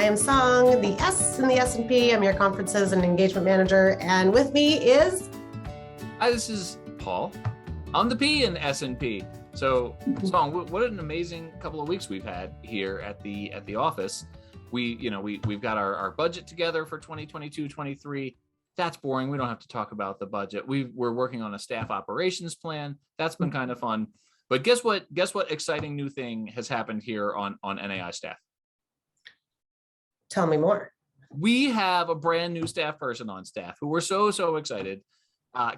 am Song, the S in the S&P. I'm your conferences and engagement manager. And with me is... Hi, this is Paul. I'm the P in S&P. So, Song, what an amazing couple of weeks we've had here at the office. We've got our budget together for 2022-23. That's boring. We don't have to talk about the budget. We're working on a staff operations plan. That's been kind of fun. But guess what exciting new thing has happened here on NAI staff? Tell me more. We have a brand new staff person on staff who we're so excited.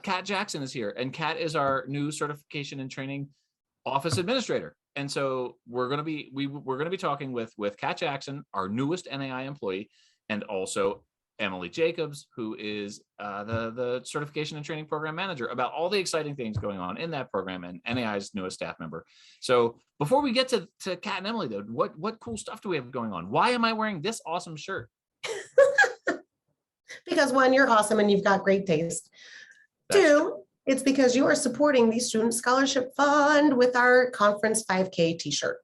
Kat Jackson is here, and Kat is our new certification and training office administrator. And so we're going to be talking with Kat Jackson, our newest NAI employee, and also Emily Jacobs, who is the certification and training program manager, about all the exciting things going on in that program and NAI's newest staff member. So before we get to Kat and Emily, though, what cool stuff do we have going on? Why am I wearing this awesome shirt? Because one, you're awesome and you've got great taste. Two, it's because you are supporting the Student Scholarship Fund with our Conference 5K t-shirt.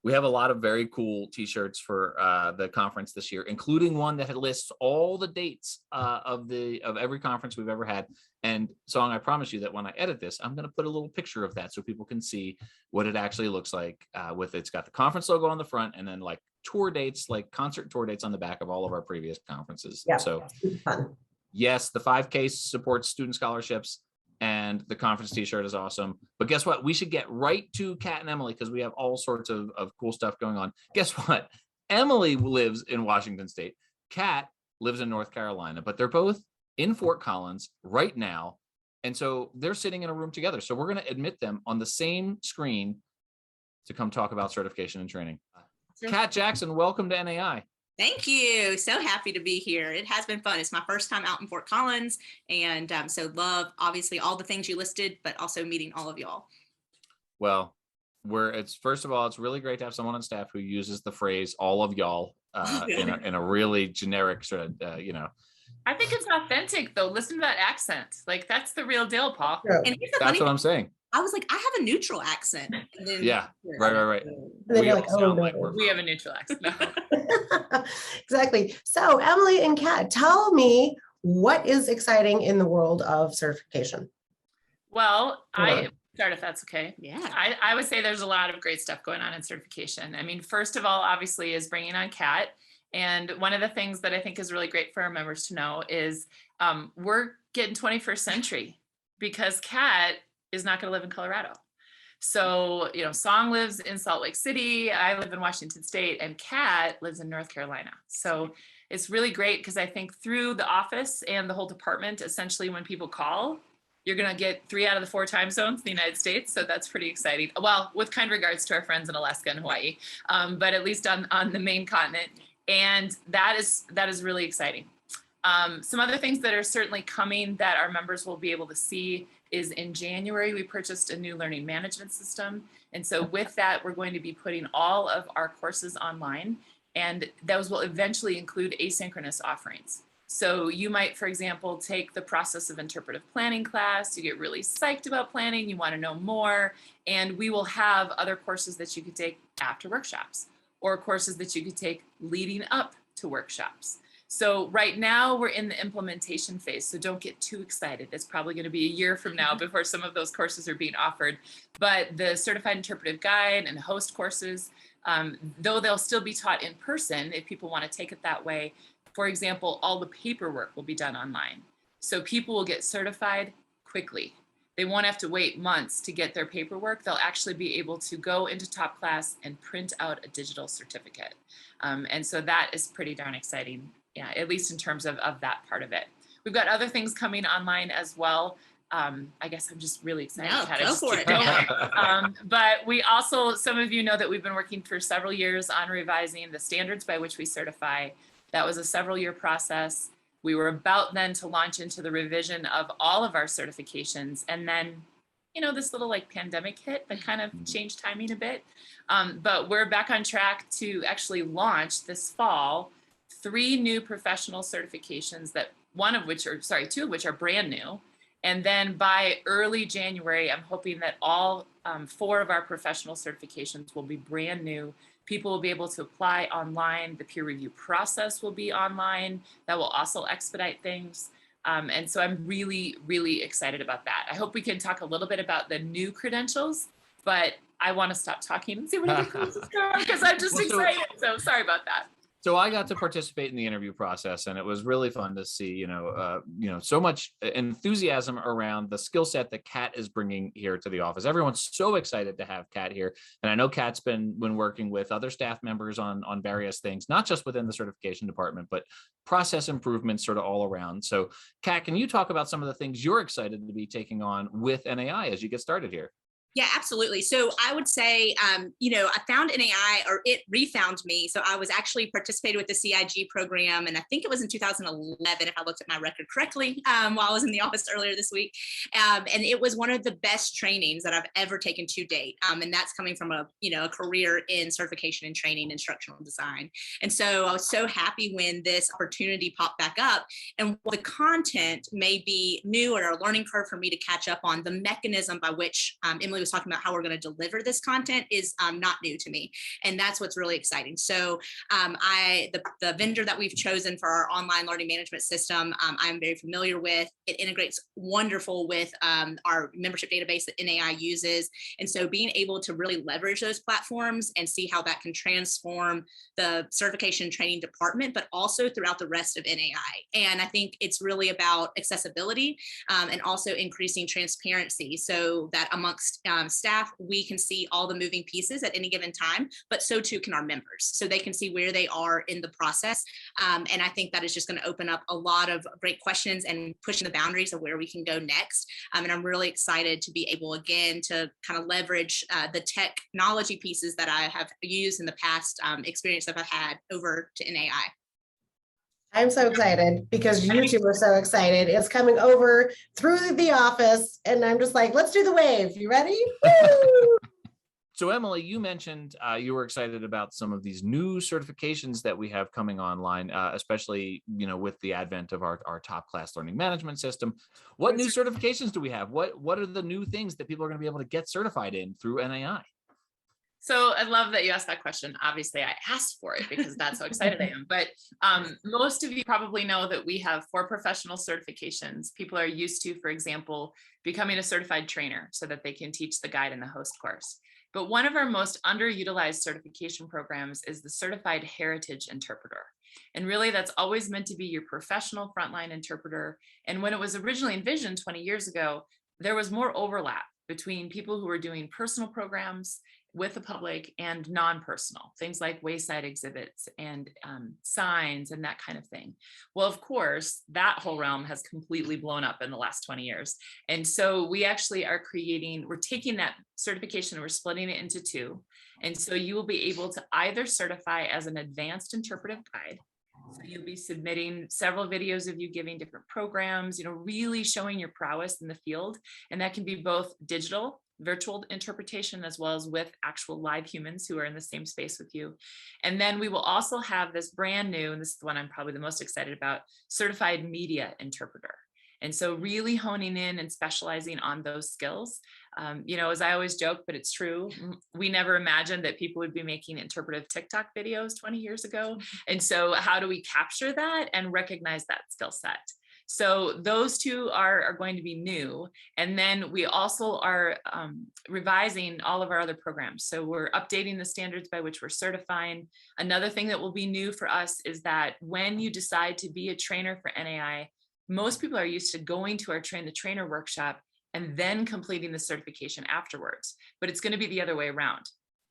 We have a lot of very cool t-shirts for the conference this year, including one that lists all the dates of every conference we've ever had. And Song, I promise you that when I edit this, I'm going to put a little picture of that so people can see what it actually looks like. It's got the conference logo on the front, and then like tour dates, like concert tour dates on the back of all of our previous conferences. Yeah, so fun. Yes, the 5K supports student scholarships. And the conference t-shirt is awesome. But guess what? We should get right to Kat and Emily because we have all sorts of cool stuff going on. Guess what? Emily lives in Washington State. Kat lives in North Carolina, but they're both in Fort Collins right now. And so they're sitting in a room together. So we're going to admit them on the same screen to come talk about certification and training. Sure. Kat Jackson, welcome to NAI. Thank you. So happy to be here. It has been fun. It's my first time out in Fort Collins. And so love, obviously, all the things you listed, but also meeting all of y'all. Well, first of all, it's really great to have someone on staff who uses the phrase all of y'all in a really generic sort of, I think it's authentic, though. Listen to that accent. Like, that's the real deal, Paul. True. And that's what I'm saying. I was like, I have a neutral accent. And then, yeah, right. We all sound like we have a neutral accent. No. Exactly. So Emily and Kat, tell me what is exciting in the world of certification? Well, I start if that's okay. Yeah. I would say there's a lot of great stuff going on in certification. I mean, first of all, obviously, is bringing on Kat. And one of the things that I think is really great for our members to know is we're getting 21st century because Kat is not going to live in Colorado. So, Song lives in Salt Lake City, I live in Washington State, and Kat lives in North Carolina. So it's really great because I think through the office and the whole department, essentially when people call, you're going to get 3 out of the 4 time zones in the United States. So that's pretty exciting. Well, with kind regards to our friends in Alaska and Hawaii, but at least on the main continent. And that is really exciting. Some other things that are certainly coming that our members will be able to see is in January, we purchased a new learning management system. And so with that, we're going to be putting all of our courses online, and those will eventually include asynchronous offerings. So you might, for example, take the process of interpretive planning class, you get really psyched about planning, you want to know more, and we will have other courses that you could take after workshops or courses that you could take leading up to workshops. So right now we're in the implementation phase, so don't get too excited. It's probably going to be a year from now before some of those courses are being offered. But the Certified Interpretive Guide and host courses, though they'll still be taught in person if people want to take it that way, for example, all the paperwork will be done online. So people will get certified quickly. They won't have to wait months to get their paperwork. They'll actually be able to go into Top Class and print out a digital certificate. And so that is pretty darn exciting. Yeah, at least in terms of that part of it. We've got other things coming online as well. I guess I'm just really excited. No, go for it. But we also, some of you know that we've been working for several years on revising the standards by which we certify. That was a several-year process. We were about then to launch into the revision of all of our certifications. And then, this little pandemic hit that kind of changed timing a bit. But we're back on track to actually launch this fall 3 new professional certifications two of which are brand new. And then by early January, I'm hoping that all 4 of our professional certifications will be brand new People will be able to apply online. The peer review process will be online. That will also expedite things. And so I'm really, really excited about that. I hope we can talk a little bit about the new credentials, but I want to stop talking and see where the credentials go because I'm just excited. So sorry about that. So I got to participate in the interview process, and it was really fun to see, so much enthusiasm around the skill set that Kat is bringing here to the office. Everyone's so excited to have Kat here, and I know Kat's been working with other staff members on various things, not just within the certification department, but process improvements sort of all around. So, Kat, can you talk about some of the things you're excited to be taking on with NAI as you get started here? Yeah, absolutely. So I would say, I found NAI, or it refound me. So I was actually participated with the CIG program, and I think it was in 2011, if I looked at my record correctly, while I was in the office earlier this week. And it was one of the best trainings that I've ever taken to date. And that's coming from a career in certification and training, instructional design. And so I was so happy when this opportunity popped back up, and the content may be new or a learning curve for me to catch up on. The mechanism by which Emily was talking about how we're going to deliver this content is not new to me. And that's what's really exciting. So the vendor that we've chosen for our online learning management system, I'm very familiar with. It integrates wonderful with our membership database that NAI uses. And so being able to really leverage those platforms and see how that can transform the certification and training department, but also throughout the rest of NAI. And I think it's really about accessibility and also increasing transparency so that amongst staff, we can see all the moving pieces at any given time, but so too can our members. So they can see where they are in the process. And I think that is just going to open up a lot of great questions and pushing the boundaries of where we can go next. And I'm really excited to be able, again, to kind of leverage the technology pieces that I have used in the past experience that I've had over to NAI. I'm so excited because you two are so excited. It's coming over through the office, and I'm just like, let's do the wave. You ready? Woo! So Emily, you mentioned you were excited about some of these new certifications that we have coming online, especially with the advent of our top class learning management system. What new certifications do we have? What are the new things that people are going to be able to get certified in through NAI? So I love that you asked that question. Obviously, I asked for it because that's how excited I am. But most of you probably know that we have 4 professional certifications. People are used to, for example, becoming a certified trainer so that they can teach the guide and the host course. But one of our most underutilized certification programs is the Certified Heritage Interpreter. And really, that's always meant to be your professional frontline interpreter. And when it was originally envisioned 20 years ago, there was more overlap between people who were doing personal programs with the public and non-personal, things like wayside exhibits and signs and that kind of thing. Well, of course, that whole realm has completely blown up in the last 20 years. And so we actually are we're taking that certification and we're splitting it into 2. And so you will be able to either certify as an advanced interpretive guide. So you'll be submitting several videos of you giving different programs, really showing your prowess in the field. And that can be both digital, virtual interpretation, as well as with actual live humans who are in the same space with you. And then we will also have this brand new, and this is the one I'm probably the most excited about, certified media interpreter. And so really honing in and specializing on those skills. As I always joke, but it's true, we never imagined that people would be making interpretive TikTok videos 20 years ago. And so how do we capture that and recognize that skill set? So those 2 are going to be new. And then we also are revising all of our other programs. So we're updating the standards by which we're certifying. Another thing that will be new for us is that when you decide to be a trainer for NAI, most people are used to going to our Train the Trainer workshop and then completing the certification afterwards. But it's going to be the other way around.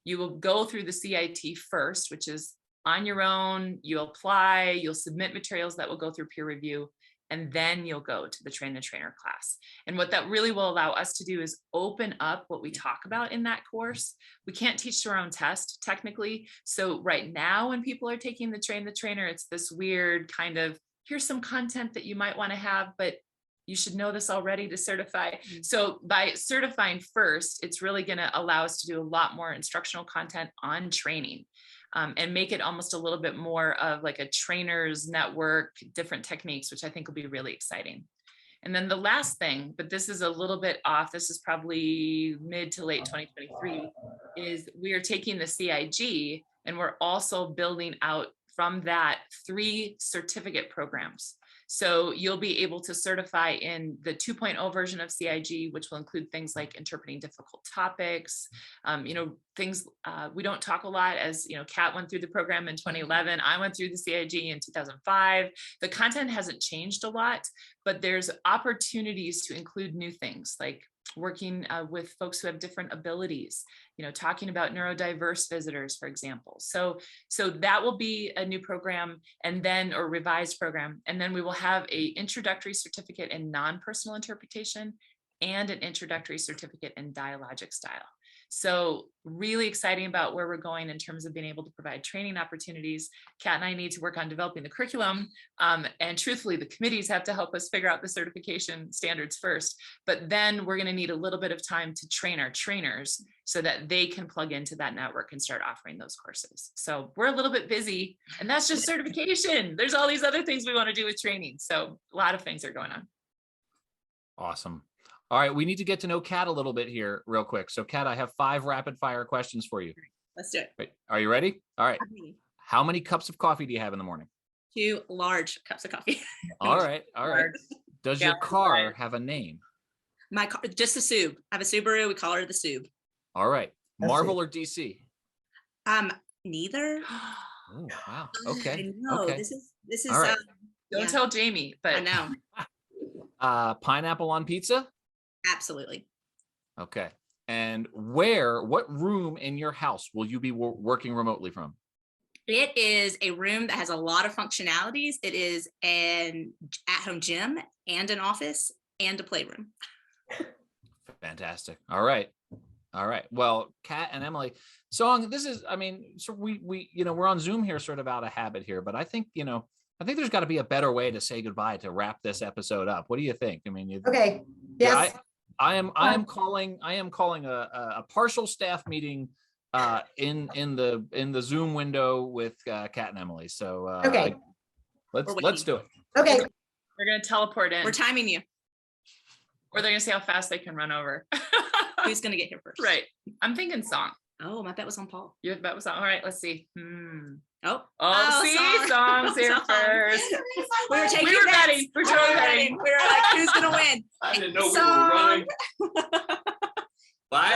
You will go through the CIT first, which is on your own. You'll apply, you'll submit materials that will go through peer review, and then you'll go to the Train the Trainer class. And what that really will allow us to do is open up what we talk about in that course. We can't teach to our own test technically. So right now when people are taking the Train the Trainer, it's this weird kind of, here's some content that you might want to have, but you should know this already to certify. So by certifying first, it's really going to allow us to do a lot more instructional content on training. And make it almost a little bit more of like a trainer's network, different techniques, which I think will be really exciting. And then the last thing, but this is a little bit off, this is probably mid to late 2023, is we are taking the CIG And we're also building out from that 3 certificate programs. So you'll be able to certify in the 2.0 version of CIG, which will include things like interpreting difficult topics, things we don't talk a lot, as Kat went through the program in 2011. I went through the CIG in 2005. The content hasn't changed a lot, but there's opportunities to include new things like working with folks who have different abilities, talking about neurodiverse visitors, for example. So that will be a new program or revised program. And then we will have a introductory certificate in non-personal interpretation and an introductory certificate in dialogic style. So really exciting about where we're going in terms of being able to provide training opportunities. Kat and I need to work on developing the curriculum. And truthfully, the committees have to help us figure out the certification standards first. But then we're going to need a little bit of time to train our trainers so that they can plug into that network and start offering those courses. So we're a little bit busy, and that's just certification. There's all these other things we want to do with training. So a lot of things are going on. Awesome. All right, we need to get to know Kat a little bit here real quick. So Kat, I have 5 rapid fire questions for you. Let's do it. Wait, are you ready? All right. How many cups of coffee do you have in the morning? 2 large cups of coffee. All right. All right. Does your car have a name? My car, just a Sub. I have a Subaru. We call her the Sub. All right. Marvel or DC? Neither. Oh, wow. Okay. I know. Okay. This is All right. Don't tell Jamie, but I know. Pineapple on pizza? Absolutely. Okay. And what room in your house will you be working remotely from? It is a room that has a lot of functionalities. It is an at-home gym and an office and a playroom. Fantastic. All right. All right. Well, Kat and Emily, Song, this is, so we we're on Zoom here, sort of out of habit here, but I think there's got to be a better way to say goodbye to wrap this episode up. What do you think? Okay. Yes. I am calling a partial staff meeting in the Zoom window with Kat and Emily. So okay. Let's do it. Okay. They're going to teleport in. We're timing you. Or they're going to see how fast they can run over. Who's going to get here first? Right. I'm thinking Song. Oh, my bet was on Paul. Your bet was on. All right, let's see. Oh, see, Song's here first. We were ready. We were totally ready. We were like, who's going to win? I didn't know we were running. Bye,